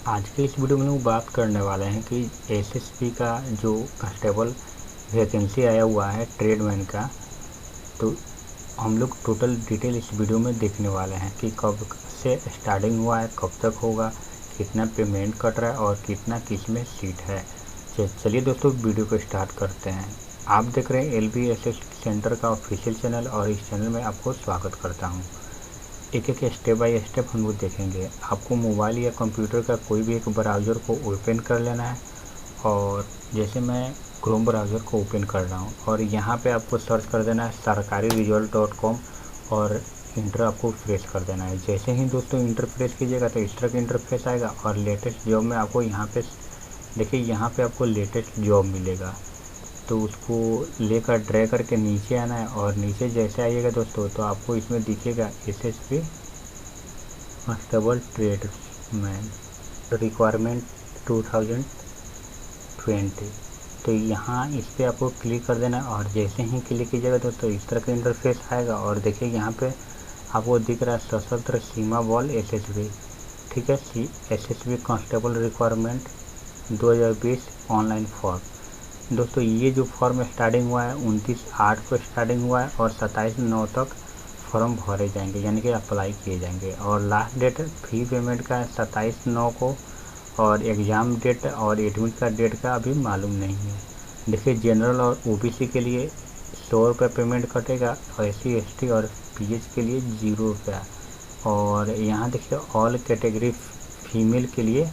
आज के इस वीडियो में लोग बात करने वाले हैं कि एसएसबी का जो कांस्टेबल वैकेंसी आया हुआ है ट्रेडमैन का, तो हम लोग टोटल डिटेल इस वीडियो में देखने वाले हैं कि कब से स्टार्टिंग हुआ है, कब तक होगा, कितना पेमेंट कट रहा है और कितना किस में सीट है। चलिए दोस्तों वीडियो को स्टार्ट करते हैं। आप देख रहे हैं LB एसएसबी सेंटर का ऑफिशियल चैनल और इस चैनल में आपको स्वागत करता हूँ। एक एक स्टेप बाय स्टेप हम लोग देखेंगे। आपको मोबाइल या कंप्यूटर का कोई भी एक ब्राउज़र को ओपन कर लेना है और जैसे मैं क्रोम ब्राउज़र को ओपन कर रहा हूँ और यहाँ पे आपको सर्च कर देना है sarkariresult.com और इंटर आपको प्रेस कर देना है। जैसे ही दोस्तों इंटर प्रेस कीजिएगा तो इस तरह का इंटरफेस आएगा और लेटेस्ट जॉब में आपको यहाँ पे देखिए, यहाँ पे आपको लेटेस्ट जॉब मिलेगा, तो उसको लेकर ड्रैग करके नीचे आना है और नीचे जैसे आइएगा दोस्तों तो आपको इसमें दिखेगा एसएसबी कांस्टेबल ट्रेडमैन रिक्वायरमेंट 2020। तो यहाँ इस पर आपको क्लिक कर देना है और जैसे ही क्लिक कीजिएगा दोस्तों इस तरह का इंटरफेस आएगा और देखिए यहाँ पे आपको दिख रहा है सशस्त्र सीमा बल एसएसबी, ठीक है, SSB constable requirement 2020 online form. दोस्तों ये जो फॉर्म स्टार्टिंग हुआ है 29/8 को स्टार्टिंग हुआ है और 27/9 तक फॉर्म भरे जाएंगे, यानी कि अप्लाई किए जाएंगे और लास्ट डेट फी पेमेंट का 27/9 को और एग्ज़ाम डेट और एडमिट का डेट का अभी मालूम नहीं है। देखिए जनरल और ओबीसी के लिए 100 रुपये पेमेंट कटेगा और SC ST और PH के लिए 0 रुपया और यहाँ देखिए ऑल कैटेगरी फीमेल के लिए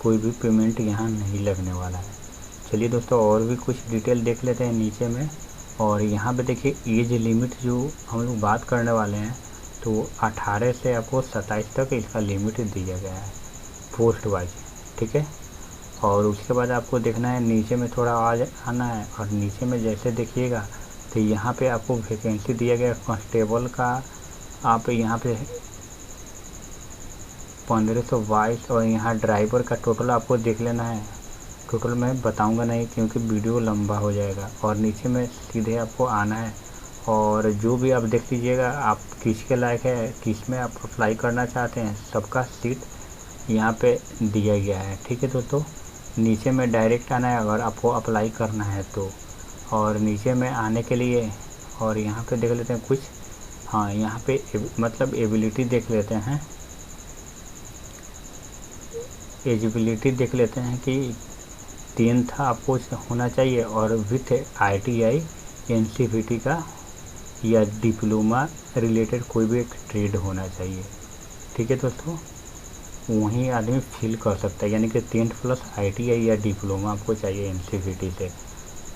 कोई भी पेमेंट यहाँ नहीं लगने वाला है। चलिए दोस्तों और भी कुछ डिटेल देख लेते हैं नीचे में। और यहाँ पे देखिए एज लिमिट जो हम लोग बात करने वाले हैं तो 18 से आपको 27 तक इसका लिमिट दिया गया है पोस्ट वाइज, ठीक है। और उसके बाद आपको देखना है नीचे में थोड़ा आवाज़ आना है और नीचे में जैसे देखिएगा तो यहाँ पे आपको वैकेंसी दिया गया कांस्टेबल का, आप यहाँ पे 1522 और यहाँ ड्राइवर का टोटल आपको देख लेना है। टोटल मैं बताऊंगा नहीं क्योंकि वीडियो लंबा हो जाएगा और नीचे में सीधे आपको आना है और जो भी आप देख लीजिएगा आप किसके लायक है, किस में आप अप्लाई करना चाहते हैं, सबका सीट यहाँ पे दिया गया है, ठीक है दोस्तों। नीचे में डायरेक्ट आना है अगर आपको अप्लाई करना है तो, और नीचे में आने के लिए और यहाँ पे देख लेते हैं कुछ, हाँ यहाँ पे मतलब एबिलिटी देख लेते हैं, एजिबिलिटी देख लेते हैं कि 10th आपको होना चाहिए और विथ ITI NCVT का या डिप्लोमा रिलेटेड कोई भी एक ट्रेड होना चाहिए, ठीक है दोस्तों। वहीं आदमी फिल कर सकता है, यानी कि 10th प्लस ITI या डिप्लोमा आपको चाहिए NCVT से।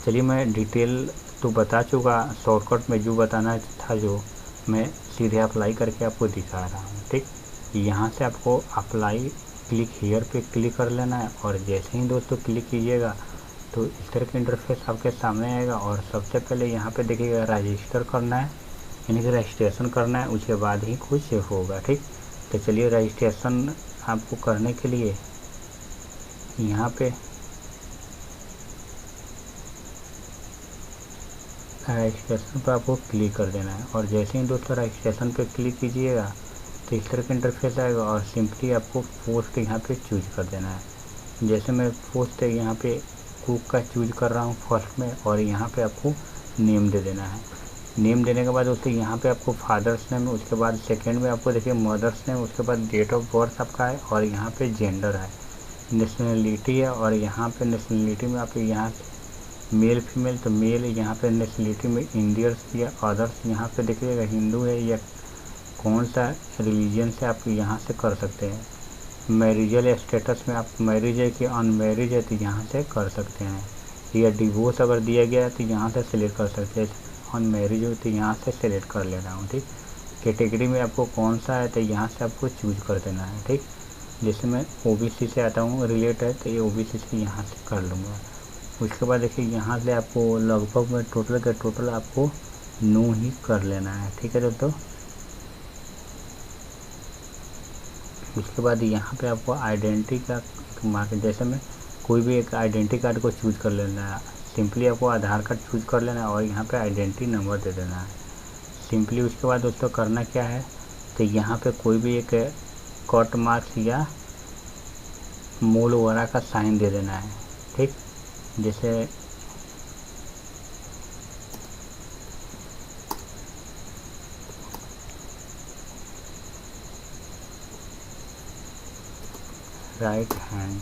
चलिए मैं डिटेल तो बता चुका, शॉर्टकट में जो बताना था जो मैं सीधे अप्लाई करके आपको दिखा रहा हूँ, ठीक। यहाँ से आपको अप्लाई क्लिक हियर पे क्लिक कर लेना है और जैसे ही दोस्तों क्लिक कीजिएगा तो इस तरह का इंटरफेस आपके सामने आएगा और सबसे पहले यहाँ पे देखिएगा रजिस्टर करना है, यानी कि रजिस्ट्रेशन करना है, उसके बाद ही कुछ होगा, ठीक। तो चलिए रजिस्ट्रेशन आपको करने के लिए यहाँ पे रजिस्ट्रेशन पर आपको क्लिक कर देना है और जैसे ही दोस्तों रजिस्ट्रेशन पे क्लिक कीजिएगा तो इस तरह का इंटरफेस आएगा और सिंपली आपको पोस्ट यहाँ पे चूज कर देना है। जैसे मैं पोस्ट यहाँ पे कुक का चूज कर रहा हूँ फर्स्ट में और यहाँ पे आपको नेम दे देना है। नेम देने के बाद दोस्तों यहाँ पे आपको फादर्स नेम, उसके बाद सेकंड में आपको देखिए मदर्स नेम, उसके बाद डेट ऑफ बर्थ आपका है और यहाँ पे जेंडर है, नेशनलिटी है और यहाँ पे नेशनलिटी में आप यहाँ मेल फीमेल तो मेल, यहाँ पे नेशनलिटी में इंडियंस या अदर्स, यहाँ पे देखिएगा हिंदू है या कौन सा रिलीजन से आप यहाँ से कर सकते हैं। मैरिजल स्टेटस में आप मैरिज है कि अनमैरिज है तो यहाँ से कर सकते हैं, या डिवोर्स अगर दिया गया है तो यहाँ से सिलेक्ट कर सकते हैं, अनमैरिज हो तो यहाँ से सिलेक्ट कर लेना हूँ, ठीक। कैटेगरी में आपको कौन सा है तो यहाँ से आपको चूज कर देना है, ठीक। जैसे मैं OBC से आता हूँ रिलेट है तो ये OBC से यहाँ से कर लूँगा। उसके बाद देखिए यहाँ से आपको लगभग में टोटल का टोटल आपको 9 ही कर लेना है, ठीक है दोस्तों। उसके बाद यहाँ पे आपको आइडेंटिटी का मार्क, जैसे में कोई भी एक आइडेंटिटी कार्ड को चूज कर लेना है, सिंपली आपको आधार कार्ड चूज कर लेना है और यहाँ पे आइडेंटिटी नंबर दे देना है सिंपली। उसके बाद दोस्तों करना क्या है तो यहाँ पे कोई भी एक कट मार्क्स या मूल वगैरह का साइन दे देना है। ठीक, जैसे राइट हैंड।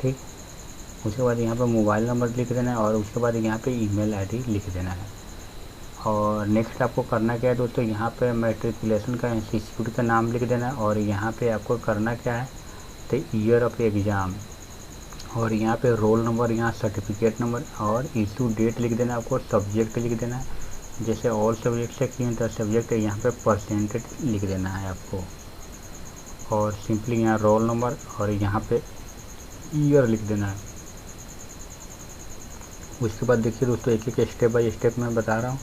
ठीक, उसके बाद यहाँ पे मोबाइल नंबर लिख देना है और उसके बाद यहाँ पे ईमेल आईडी लिख देना है। और नेक्स्ट आपको करना क्या है दोस्तों, यहाँ पे मैट्रिकुलेशन का इंस्टीट्यूट का नाम लिख देना है और यहाँ पे आपको करना क्या है, तो ईयर ऑफ एग्ज़ाम और यहाँ पे रोल नंबर, यहाँ सर्टिफिकेट नंबर और इशू डेट लिख देना है। आपको सब्जेक्ट लिख देना है, जैसे ऑल सब्जेक्ट से किए तो सब्जेक्ट है, यहाँ पे परसेंटेज लिख देना है आपको और सिंपली यहाँ रोल नंबर और यहाँ पे ईयर लिख देना है। उसके बाद देखिए दोस्तों, एक एक स्टेप बाय स्टेप मैं बता रहा हूँ।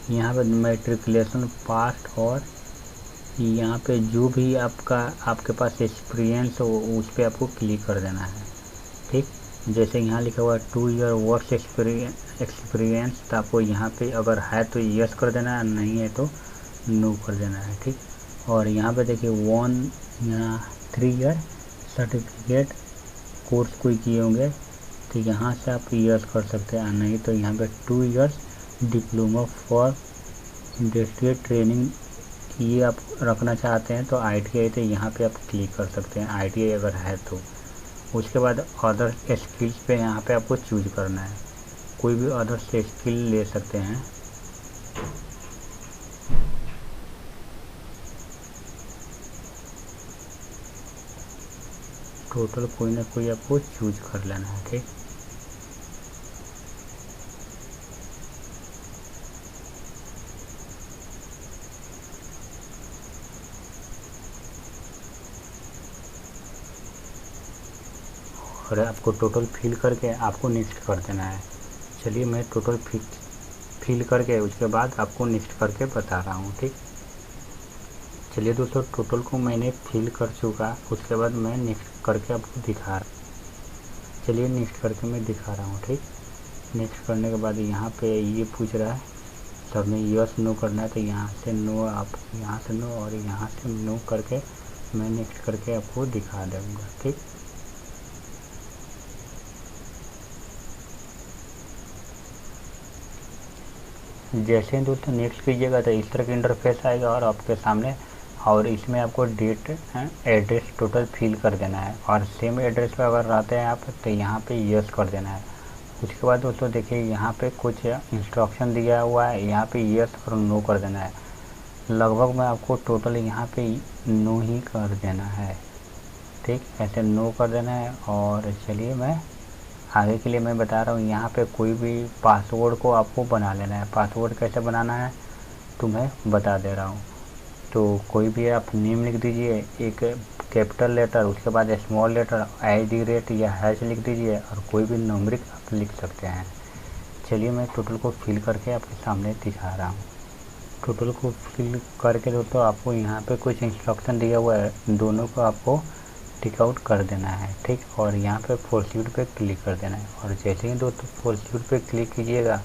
यहाँ पे मैट्रिकुलेशन पास्ट और यहाँ पे जो भी आपके पास एक्सपीरियंस हो उस पर आपको क्लिक कर देना है। ठीक, जैसे यहाँ लिखा हुआ है 2 ईयर वर्क एक्सपीरियंस, तो आपको यहाँ पे अगर है तो यस कर देना है, नहीं है तो नो कर देना है। ठीक, और यहाँ पे देखिए 3 ईयर सर्टिफिकेट कोर्स कोई किए होंगे तो यहाँ से आप यस कर सकते हैं, नहीं तो यहाँ पे 2 years diploma for industrial training ये आप रखना चाहते हैं तो ITI तो यहाँ पे आप क्लिक कर सकते हैं, ITI अगर है तो। उसके बाद अदर स्किल्स पे यहाँ पे आपको चूज करना है, कोई भी अदर से स्किल ले सकते हैं। टोटल कोई ना कोई आपको चूज कर लेना है। ठीक, और आपको टोटल फिल करके आपको नेक्स्ट कर देना है। चलिए मैं टोटल फिल करके उसके बाद आपको नेक्स्ट करके बता रहा हूँ। ठीक, चलिए दोस्तों, टोटल को मैंने फिल कर चुका, उसके बाद मैं नेक्स्ट करके आपको दिखा रहा। चलिए नेक्स्ट करके मैं दिखा रहा हूँ। ठीक, नेक्स्ट करने के बाद यहाँ पे ये पूछ रहा है सब में यस नो करना है, तो यहाँ से नो, आप यहाँ से नो और यहाँ से नो करके मैं नेक्स्ट करके आपको दिखा दूँगा। ठीक, जैसे ही दोस्तों नेक्स्ट कीजिएगा तो इस तरह का इंटरफेस आएगा और आपके सामने, और इसमें आपको डेट एड्रेस टोटल फिल कर देना है और सेम एड्रेस पे अगर रहते हैं आप तो यहाँ पे यस कर देना है। उसके बाद दोस्तों देखिए यहाँ पे कुछ इंस्ट्रक्शन दिया हुआ है, यहाँ पे यस और नो कर देना है। लगभग मैं आपको टोटल यहाँ पे नो ही कर देना है। ठीक, ऐसे नो कर देना है। और चलिए मैं आगे के लिए मैं बता रहा हूँ, यहाँ पे कोई भी पासवर्ड को आपको बना लेना है। पासवर्ड कैसे बनाना है तो मैं बता दे रहा हूँ। तो कोई भी आप नेम लिख दीजिए, एक कैपिटल लेटर, उसके बाद स्मॉल लेटर, @ या हैश लिख दीजिए और कोई भी न्यूमेरिक आप लिख सकते हैं। चलिए मैं टोटल को फिल करके आपके सामने दिखा रहा हूँ। टोटल को फिल करके दोस्तों आपको यहाँ पे कुछ इंस्ट्रक्शन दिया हुआ है, दोनों को आपको टिक आउट कर देना है। ठीक, और यहाँ पे प्रोसीड पे क्लिक कर देना है और जैसे ही दोस्तों प्रोसीड पे क्लिक कीजिएगा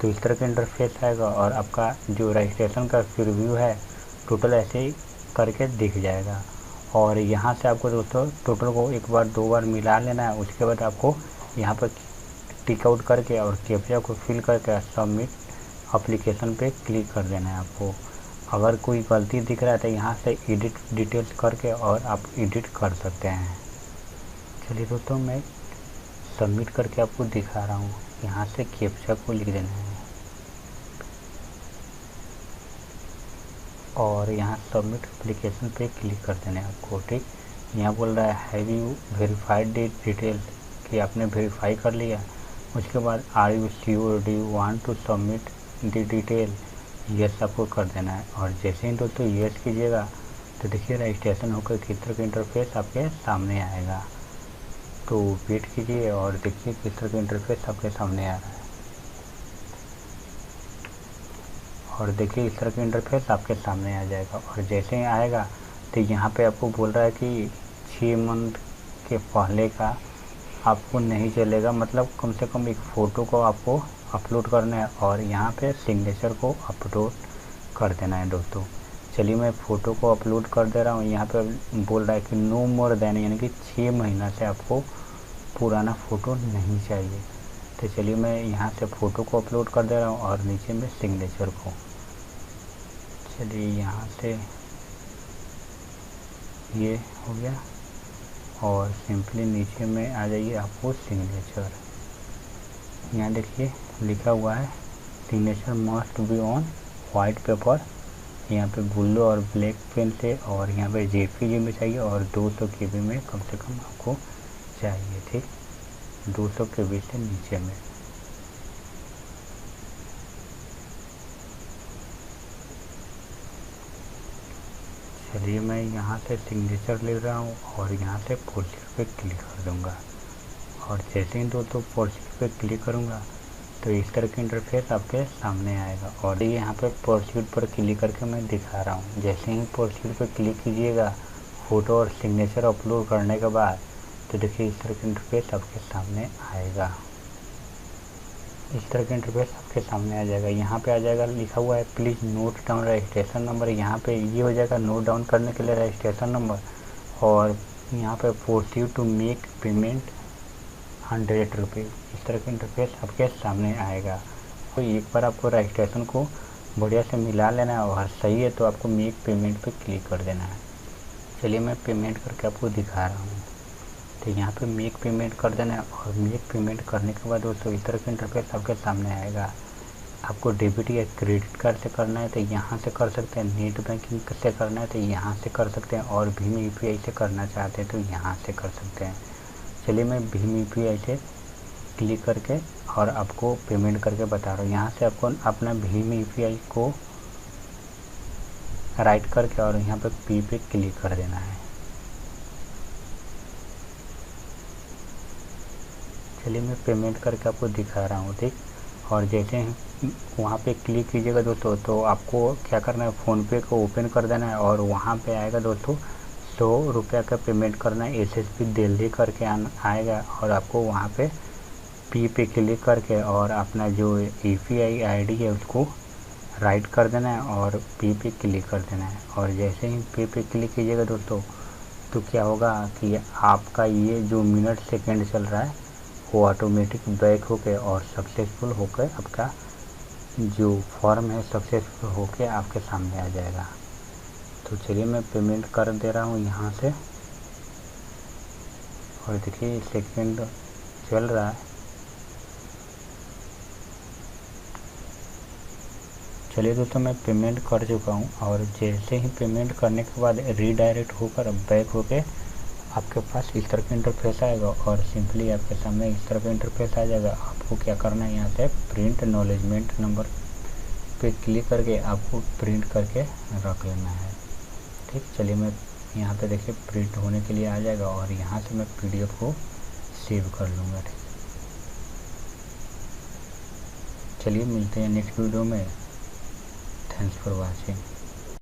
तो इस तरह का इंटरफेस आएगा और आपका जो रजिस्ट्रेशन का प्रीव्यू है टोटल ऐसे ही करके दिख जाएगा। और यहाँ से आपको दोस्तों टोटल को एक बार 2 बार मिला लेना है। उसके बाद आपको यहाँ पर टिक आउट करके और कैप्चा को फिल करके सबमिट एप्लीकेशन पे क्लिक कर देना है आपको। अगर कोई गलती दिख रहा है तो यहाँ से एडिट डिटेल्स करके और आप एडिट कर सकते हैं। चलिए दोस्तों मैं सबमिट करके आपको दिखा रहा हूँ। यहाँ से कैप्चा को लिख देना है और यहाँ सबमिट एप्लीकेशन पे क्लिक कर देना है आपको। ठीक, यहाँ बोल रहा है have you verified the details, कि आपने वेरीफाई कर लिया। उसके बाद are you sure, do you want to submit the detail, yes आपको कर देना है। और जैसे ही दोस्तों यस कीजिएगा तो देखिए रजिस्ट्रेशन होकर किस तरह का इंटरफेस आपके सामने आएगा। तो वेट कीजिए और देखिए किस तरह का इंटरफेस आपके सामने आ रहा है। और देखिए इस तरह का इंटरफेस आपके सामने आ जाएगा। और जैसे ही आएगा तो यहाँ पे आपको बोल रहा है कि 6 मंथ के पहले का आपको नहीं चलेगा, मतलब कम से कम एक फ़ोटो को आपको अपलोड करना है और यहाँ पे सिग्नेचर को अपलोड कर देना है दोस्तों। चलिए मैं फ़ोटो को अपलोड कर दे रहा हूँ। यहाँ पे बोल रहा है कि नो मोर देन, यानी कि 6 महीना से आपको पुराना फ़ोटो नहीं चाहिए। तो चलिए मैं यहाँ से फ़ोटो को अपलोड कर दे रहा हूँ और नीचे में सिग्नेचर को, चलिए यहाँ से ये हो गया और सिंपली नीचे में आ जाइए आपको सिग्नेचर। यहाँ देखिए लिखा हुआ है signature must be on white paper, यहाँ पे ब्लू और ब्लैक पेन से, और यहाँ पे जेपीजी में चाहिए और 200 KB में कम से कम आपको चाहिए। ठीक, 200 KB से नीचे में। चलिए मैं यहाँ से सिग्नेचर ले रहा हूँ और यहाँ से प्रोसीड पे क्लिक कर दूँगा और जैसे ही दोस्तों प्रोसीड पे क्लिक करूँगा तो इस तरह की इंटरफेस आपके सामने आएगा। और ये यहाँ पे प्रोसीड पर क्लिक करके मैं दिखा रहा हूँ। जैसे ही प्रोसीड पे क्लिक कीजिएगा फ़ोटो और सिग्नेचर अपलोड करने के बाद, तो देखिए इस तरह की इंटरफेस आपके सामने आएगा। इस तरह का इंटरफेस आपके सामने आ जाएगा। यहाँ पे आ जाएगा लिखा हुआ है please note down registration number. यहाँ पे ये हो जाएगा नोट डाउन करने के लिए रजिस्ट्रेशन नंबर, और यहाँ पे प्रोसीड टू मेक पेमेंट 100 रुपये। इस तरह का इंटरफेस आपके सामने आएगा। तो एक बार आपको रजिस्ट्रेशन को बढ़िया से मिला लेना है और सही है तो आपको मेक पेमेंट पे क्लिक कर देना है। चलिए मैं पेमेंट करके आपको दिखा रहा हूँ। तो यहाँ पे मेक पेमेंट कर देना है और मेक पेमेंट करने के बाद दोस्तों इस तरह का इंटरफेस आपके सामने आएगा। आपको डेबिट या क्रेडिट कार्ड से करना है तो यहाँ से कर सकते हैं, नेट बैंकिंग से करना है तो यहाँ से कर सकते हैं, और भीम UPI से करना चाहते हैं तो यहाँ से कर सकते हैं। चलिए मैं भीम UPI से क्लिक करके और आपको पेमेंट करके बता रहा हूँ। यहाँ से आपको अपना भीम UPI को राइट करके और यहाँ पे पे क्लिक कर देना है। चलिए मैं पेमेंट करके आपको दिखा रहा हूँ। ठीक, और जैसे वहाँ पे क्लिक कीजिएगा दोस्तों तो आपको क्या करना है, फ़ोनपे को ओपन कर देना है और वहाँ पे आएगा दोस्तों 100 रुपये का पेमेंट करना है। SSP दिल्ली करके आएगा और आपको वहाँ पे पे क्लिक करके और अपना जो UPI ID है उसको राइट कर देना है और पे क्लिक कर देना है। और जैसे ही पे क्लिक कीजिएगा दोस्तों तो क्या होगा कि आपका ये जो मिनट सेकंड चल रहा है वो ऑटोमेटिक बैक होके और सक्सेसफुल होकर आपका जो फॉर्म है सक्सेसफुल होके आपके सामने आ जाएगा। तो चलिए मैं पेमेंट कर दे रहा हूँ यहाँ से, और देखिए सेकंड चल रहा है। चलिए दोस्तों मैं पेमेंट कर चुका हूँ और जैसे ही पेमेंट करने के बाद रीडायरेक्ट होकर बैक होके आपके पास इस तरह का इंटरफेस आएगा और सिंपली आपके सामने इस तरह का इंटरफेस आ जाएगा। आपको क्या करना है, यहाँ से प्रिंट एक्नॉलेजमेंट नंबर पे क्लिक करके आपको प्रिंट करके रख लेना है। ठीक, चलिए मैं यहाँ पे देखिए प्रिंट होने के लिए आ जाएगा और यहाँ से मैं PDF को सेव कर लूँगा। ठीक, चलिए मिलते हैं नेक्स्ट वीडियो में। Thanks for watching.